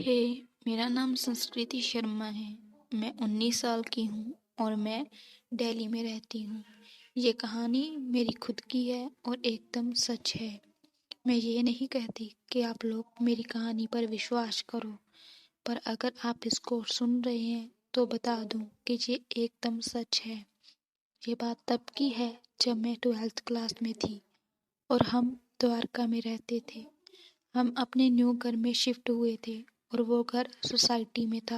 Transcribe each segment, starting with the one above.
हे, मेरा नाम संस्कृति शर्मा है। मैं 19 साल की हूँ और मैं दिल्ली में रहती हूँ। ये कहानी मेरी खुद की है और एकदम सच है। मैं ये नहीं कहती कि आप लोग मेरी कहानी पर विश्वास करो, पर अगर आप इसको सुन रहे हैं तो बता दूँ कि ये एकदम सच है। ये बात तब की है जब मैं 12th क्लास में थी और हम द्वारका में रहते थे। हम अपने न्यू घर में शिफ्ट हुए थे और वो घर सोसाइटी में था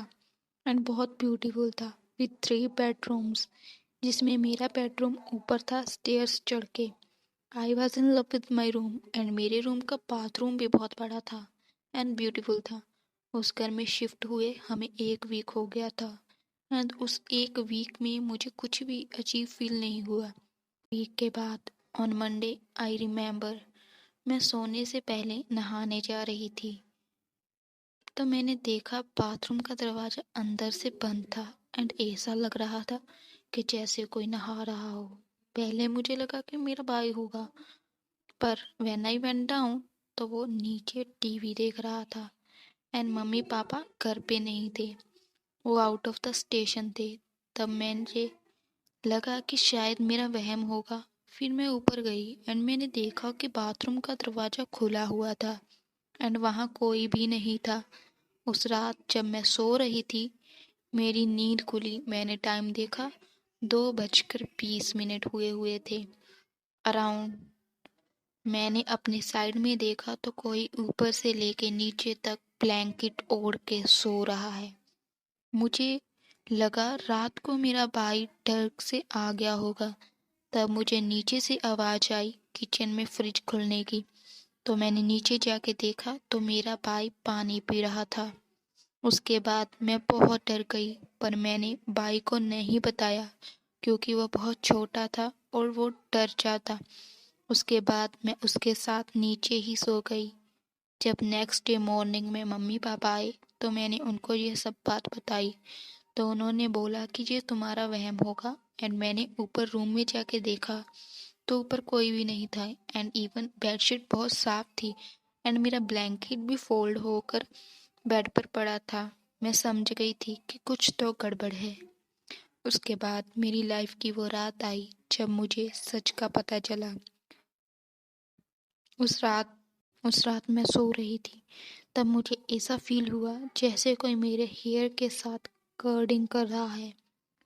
एंड बहुत ब्यूटीफुल था विद 3 बेडरूम्स, जिसमें मेरा बेडरूम ऊपर था स्टेयर्स चढ़ के। I was in love with my room and मेरे रूम का बाथरूम भी बहुत बड़ा था एंड ब्यूटीफुल था। उस घर में शिफ्ट हुए हमें 1 वीक हो गया था एंड उस 1 वीक में मुझे कुछ भी अजीब फील नहीं हुआ। वीक के बाद ऑन मंडे आई रिमेम्बर, मैं सोने से पहले नहाने जा रही थी तो मैंने देखा बाथरूम का दरवाजा अंदर से बंद था एंड ऐसा लग रहा था कि जैसे कोई नहा रहा हो। पहले मुझे लगा कि मेरा भाई होगा, पर व्हेन आई वेंट डाउन तो वो नीचे टीवी देख रहा था एंड मम्मी पापा घर पे नहीं थे, वो आउट ऑफ द स्टेशन थे। तब मुझे लगा कि शायद मेरा वहम होगा। फिर मैं ऊपर गई एंड मैंने देखा कि बाथरूम का दरवाजा खुला हुआ था एंड वहाँ कोई भी नहीं था। उस रात जब मैं सो रही थी मेरी नींद खुली, मैंने टाइम देखा, 2:20 हुए हुए थे अराउंड। मैंने अपने साइड में देखा तो कोई ऊपर से लेके नीचे तक ब्लैंकेट ओढ़ के सो रहा है। मुझे लगा रात को मेरा भाई डर से आ गया होगा। तब मुझे नीचे से आवाज आई किचन में फ्रिज खुलने की, तो मैंने नीचे जाके देखा तो मेरा भाई पानी पी रहा था। उसके बाद मैं बहुत डर गई, पर मैंने भाई को नहीं बताया क्योंकि वह बहुत छोटा था और वो डर जाता। उसके बाद मैं उसके साथ नीचे ही सो गई। जब नेक्स्ट डे मॉर्निंग में मम्मी पापा आए तो मैंने उनको ये सब बात बताई, तो उन्होंने बोला कि ये तुम्हारा वहम होगा। एंड मैंने ऊपर रूम में जाके देखा तो ऊपर कोई भी नहीं था एंड इवन बेडशीट बहुत साफ थी एंड मेरा ब्लैंकेट भी फोल्ड होकर बेड पर पड़ा था। मैं समझ गई थी कि कुछ तो गड़बड़ है। उसके बाद मेरी लाइफ की वो रात आई जब मुझे सच का पता चला। उस रात उस रात मैं सो रही थी, तब मुझे ऐसा फील हुआ जैसे कोई मेरे हेयर के साथ कर्डिंग कर रहा है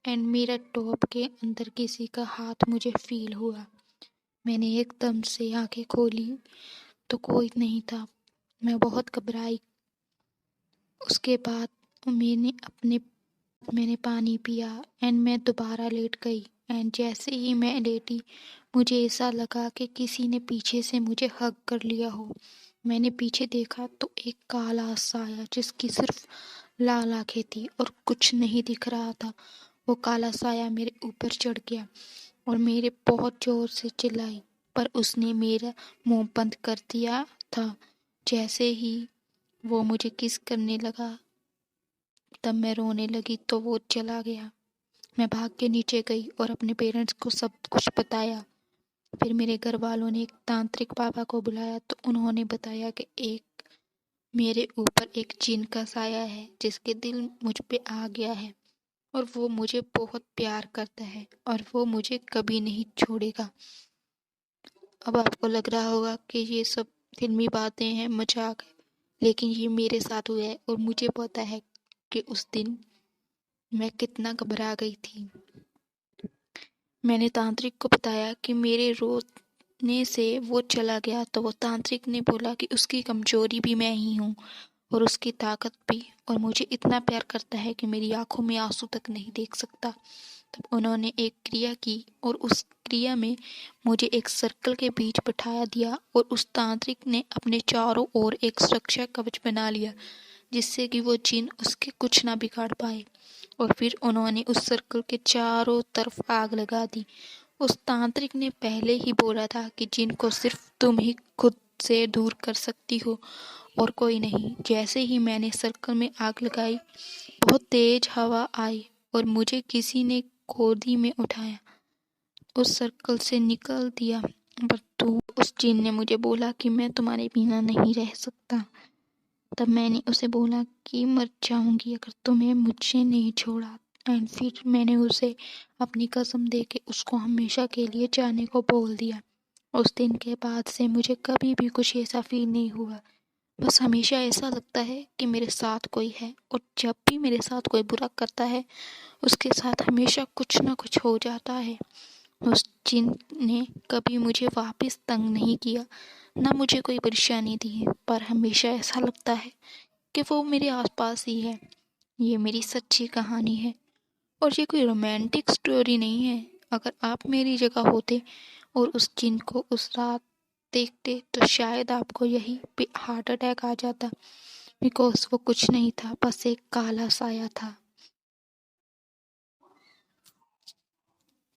एंड मेरा टॉप के अंदर किसी का हाथ मुझे फील हुआ। मैंने एकदम से आंखें खोली तो कोई नहीं था। मैं बहुत घबराई। उसके बाद मैंने पानी पिया एंड मैं दोबारा लेट गई एंड जैसे ही मैं लेटी मुझे ऐसा लगा कि किसी ने पीछे से मुझे हग कर लिया हो। मैंने पीछे देखा तो एक काला साया जिसकी सिर्फ लाल आंखें थी और कुछ नहीं दिख रहा था, वो काला साया मेरे ऊपर चढ़ गया और मेरे बहुत जोर से चिल्लाई, पर उसने मेरा मुंह बंद कर दिया था। जैसे ही वो मुझे किस करने लगा तब मैं रोने लगी तो वो चला गया। मैं भाग के नीचे गई और अपने पेरेंट्स को सब कुछ बताया। फिर मेरे घर वालों ने एक तांत्रिक बाबा को बुलाया तो उन्होंने बताया कि मेरे ऊपर एक जिन का साया है जिसके दिल मुझ पे आ गया है और वो मुझे बहुत प्यार करता है और वो मुझे कभी नहीं छोड़ेगा। अब आपको लग रहा होगा कि ये सब फिल्मी बातें हैं, मजाक है, लेकिन ये मेरे साथ हुआ है और मुझे पता है कि उस दिन मैं कितना घबरा गई थी। मैंने तांत्रिक को बताया कि मेरे रोने से वो चला गया, तो वो तांत्रिक ने बोला कि उसकी कमजोरी भी मैं ही हूँ और उसकी ताकत भी, और मुझे इतना प्यार करता है कि मेरी आंखों में आंसू तक नहीं देख सकता। तब उन्होंने एक क्रिया की और उस क्रिया में मुझे एक सर्कल के बीच बिठाया दिया और उस तांत्रिक ने अपने चारों ओर एक सुरक्षा कवच बना लिया जिससे कि वो जिन उसके कुछ ना बिगाड़ पाए। और फिर उन्होंने उस सर्कल के चारों तरफ आग लगा दी। उस तांत्रिक ने पहले ही बोला था कि जिन को सिर्फ तुम ही खुद से दूर कर सकती हो और कोई नहीं। जैसे ही मैंने सर्कल में आग लगाई बहुत तेज हवा आई और मुझे किसी ने गोदी में उठाया, उस सर्कल से निकल दिया। पर उस जिन ने मुझे बोला कि मैं तुम्हारे बिना नहीं रह सकता। तब मैंने उसे बोला कि मर जाऊंगी अगर तुमने मुझे नहीं छोड़ा। एंड फिर मैंने उसे अपनी कसम दे के उसको हमेशा के लिए जाने को बोल दिया। उस दिन के बाद से मुझे कभी भी कुछ ऐसा फील नहीं हुआ। बस हमेशा ऐसा लगता है कि मेरे साथ कोई है, और जब भी मेरे साथ कोई बुरा करता है उसके साथ हमेशा कुछ ना कुछ हो जाता है। उस जिन ने कभी मुझे वापस तंग नहीं किया, ना मुझे कोई परेशानी दी है, पर हमेशा ऐसा लगता है कि वो मेरे आसपास ही है। ये मेरी सच्ची कहानी है, और ये कोई रोमांटिक स्टोरी नहीं है। अगर आप मेरी जगह होते और उस जिन को उस रात देखते तो शायद आपको यही हार्ट अटैक आ जाता, बिकॉज वो कुछ नहीं था, बस एक काला साया था।